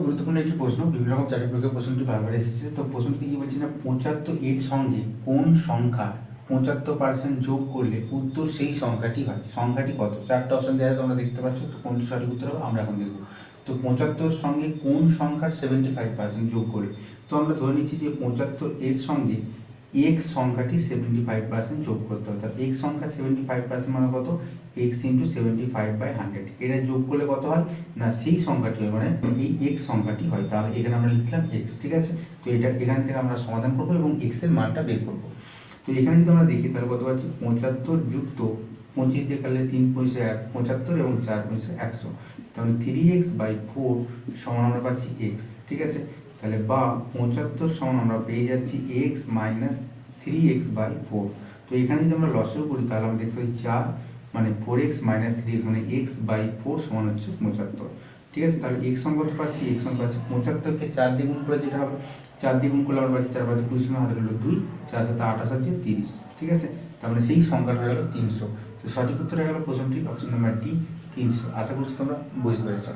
গুরুত্বপূর্ণ একটি প্রশ্ন, বিভিন্ন রকম চাকরি পরীক্ষার প্রশ্নটি বারবার এসেছে। তো প্রশ্নটি কি বলছি না, 75 এর সঙ্গে কোন সংখ্যা 75% যোগ করলে উত্তর সেই সংখ্যাটি হয়, সংখ্যাটি কত? চারটা অপশন দেওয়া আছে, তোমরা দেখতে পাচ্ছ। তো কোনটি সঠিক উত্তর হবে আমরা এখন দেখব। তো 75 সঙ্গে কোন সংখ্যার 75% যোগ করে, তো আমরা ধরে নিচ্ছি যে 75 এর সঙ্গে এক্স সংখ্যাটি 75% যোগ করতে হবে। তাহলে এক্স সংখ্যা 75% মানে কত? X into 75/100। এটা যোগ করলে কত হয় না, সেই সংখ্যাটি হয়, মানে এই এক্স সংখ্যাটি হয়। তাহলে এখানে আমরা লিখলাম এক্স, ঠিক আছে। তো এটা এখান থেকে আমরা সমাধান করবো এবং এক্স এর মানটা বের করবো। তো এখানে যদি আমরা দেখি তাহলে কত পাচ্ছি, 75 যুক্ত 25 দিয়ে কাটলে 3 পয়সা 1, 75 এবং 4 পয়সা 100। তাহলে 3x/4 সমান আমরা পাচ্ছি এক্স, ঠিক আছে। তাহলে বা 75 সমান আমরা পেয়ে যাচ্ছি এক্স মাইনাস 3x/4। তো এখানে যদি আমরা লসও করি তাহলে আমরা দেখতে পাচ্ছি 4 মানে 4x মাইনাস 3x মানে x/4 সমান হচ্ছে 75, ঠিক আছে। তাহলে x সমান কত পাচ্ছি, x সমান পাচ্ছি 75কে 4 দিয়ে গুণ করে যেটা হবে, 4 দিয়ে গুণ করলে আমরা পাচ্ছি 4 5 20 হাতে হলো 2, 4 7 28 দিয়ে 30, ঠিক আছে। তার মানে সেই সংখ্যাটা হয়ে গেল 300। তো সঠিক উত্তর হয়ে গেল প্রশ্নটির অপশন নাম্বার ডি, 300। আশা করছি তোমরা বুঝতে পেরেছো।